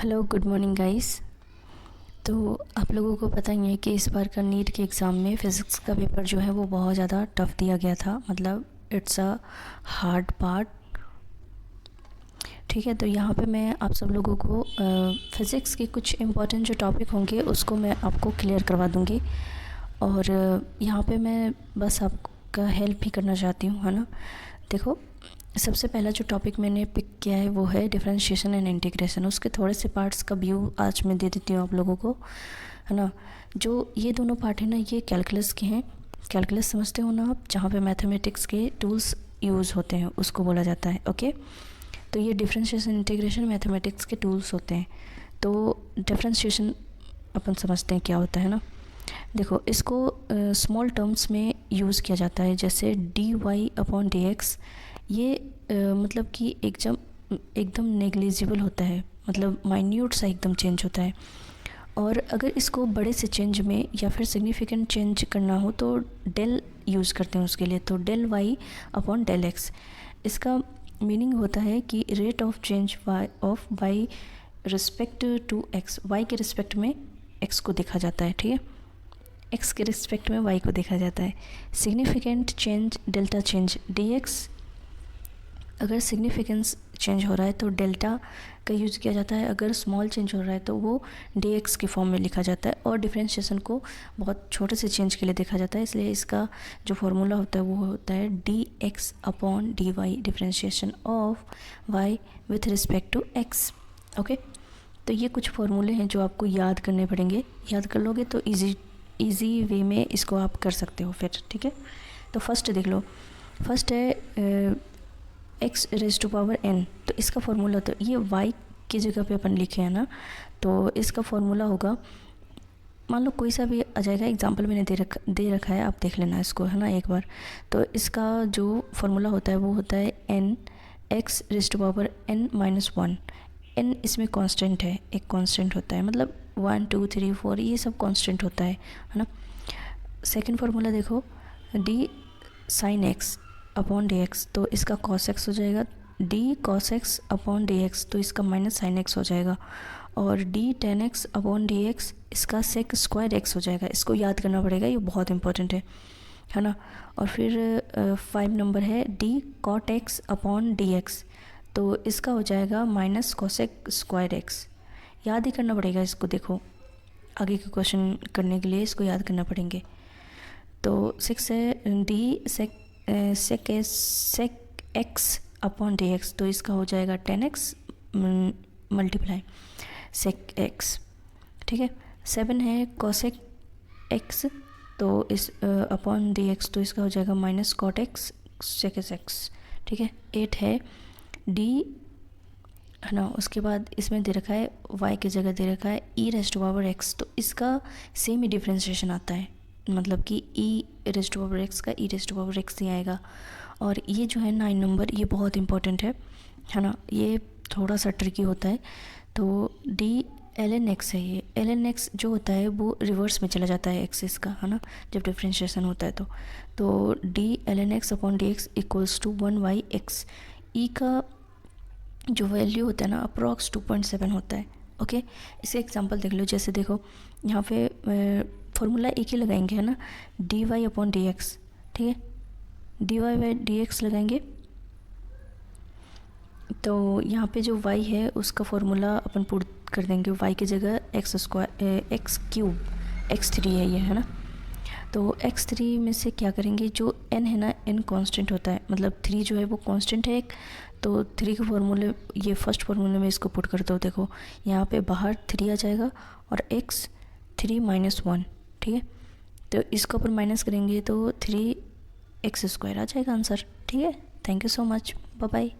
Hello good morning guys. तो आप लोगों को पता ही है कि इस बार का नीट के एग्ज़ाम में फ़िज़िक्स का पेपर जो है वो बहुत ज़्यादा टफ़ दिया गया था। मतलब इट्स अ हार्ड पार्ट। ठीक है, तो यहाँ पे मैं आप सब लोगों को फ़िज़िक्स के कुछ इम्पोर्टेंट जो टॉपिक होंगे उसको मैं आपको क्लियर करवा दूँगी। और यहाँ पे मैं बस आपका हेल्प ही करना चाहती हूँ, है ना। देखो, सबसे पहला जो टॉपिक मैंने पिक किया है वो है डिफरेंशिएशन एंड इंटीग्रेशन। उसके थोड़े से पार्ट्स का व्यू आज मैं दे देती हूँ आप लोगों को, है ना। जो ये दोनों पार्ट है ना, ये कैलकुलस के हैं। कैलकुलस समझते हो ना आप, जहाँ पे मैथमेटिक्स के टूल्स यूज़ होते हैं उसको बोला जाता है। ओके, तो ये डिफरेंशिएशन इंटीग्रेशन मैथमेटिक्स के टूल्स होते हैं। तो डिफरेंशिएशन अपन समझते हैं क्या होता है ना। देखो, इसको स्मॉल टर्म्स में यूज़ किया जाता है, जैसे dy/dx। ये मतलब कि एकदम नेग्लिजिबल होता है, मतलब माइन्यूट सा एकदम चेंज होता है। और अगर इसको बड़े से चेंज में या फिर सिग्निफिकेंट चेंज करना हो तो डेल यूज़ करते हैं उसके लिए। तो del y/del x, इसका मीनिंग होता है कि rate of change y respect to x। y के रिस्पेक्ट में x को देखा जाता है, ठीक है। x के रिस्पेक्ट में y को देखा जाता है। Significant change delta change dx, अगर सिग्निफिकेंस चेंज हो रहा है तो डेल्टा का यूज़ किया जाता है। अगर स्मॉल चेंज हो रहा है तो वो dx के फॉर्म में लिखा जाता है। और डिफरेंशिएशन को बहुत छोटे से चेंज के लिए देखा जाता है, इसलिए इसका जो फॉर्मूला होता है वो होता है dx/dy, differentiation of y with respect to x। Okay, तो ये कुछ फॉर्मूले हैं जो आपको याद करने पड़ेंगे। याद कर लोगे तो ईजी वे में इसको आप कर सकते हो फिर, ठीक है। तो फर्स्ट देख लो, फर्स्ट है x raise to power n। तो इसका फॉर्मूला, तो ये y की जगह पे अपन लिखे हैं ना, तो इसका फॉर्मूला होगा, मान लो कोई सा भी आ जाएगा। एग्जांपल मैंने दे रखा है, आप देख लेना इसको, है ना, एक बार। तो इसका जो फॉर्मूला होता है वो होता है n x raise to power n-1। n इसमें कांस्टेंट है, एक कांस्टेंट होता है, मतलब 1 2 3 4 ये सब कांस्टेंट होता है ना। सेकंड फार्मूला देखो, d sin x upon dx, तो इसका cos x हो जाएगा। d cos x upon dx, तो इसका माइनस sin x हो जाएगा। और d tan x upon dx, इसका sec स्क्वायर x हो जाएगा। इसको याद करना पड़ेगा, ये बहुत इंपॉर्टेंट है ना। और फिर 5 नंबर है d cot x upon dx, तो इसका हो जाएगा माइनस cosec स्क्वायर x। याद ही करना पड़ेगा इसको। देखो, आगे के क्वेश्चन करने के लिए इसको याद करना पड़ेंगे। तो 6 है d sec x upon dx, तो इसका हो जाएगा 10x मल्टीप्लाई sec x, ठीक है। 7 है cosec x, तो इस अपॉन dx, तो इसका हो जाएगा minus cot x sec x, ठीक है। 8 है d, है ना। उसके बाद इसमें दे रखा है y की जगह दे रखा है e raise to power x, तो इसका सेम ही डिफ्रेंशिएशन आता है, मतलब कि e raise to power x का e raise to power x ही आएगा। और ये जो है 9 नंबर, ये बहुत इंपॉर्टेंट है ना। ये थोड़ा सा ट्रिकी होता है। तो d ln x है, ये ln x जो होता है वो रिवर्स में चला जाता है एक्सिस का, है ना, जब डिफ्रेंशिएशन होता है तो d ln x upon dx equals to 1/x। e का जो वैल्यू होता है ना अप्रॉक्स 2.7 होता है। ओके, इसे एग्जांपल देख लो। जैसे देखो, यहाँ पे फॉर्मूला एक ही लगाएंगे, है ना, dy अपॉन dx, ठीक है। dy/dx लगाएंगे, तो यहाँ पे जो y है उसका फॉर्मूला अपन पुट कर देंगे। y की जगह x³ x3 है ये, है ना। तो x3 में से क्या करेंगे, जो n है ना, n कांस्टेंट होता है, मतलब 3 जो है वो कांस्टेंट है एक। तो 3 के फॉर्मूले, ये फर्स्ट फार्मूले में इसको पुट कर दो। देखो, यहाँ पे बाहर 3 आ जाएगा और x3 - 1, ठीक है। तो इसको अपन माइनस करेंगे तो 3x² आ जाएगा आंसर, ठीक है। Thank you so much, bye bye.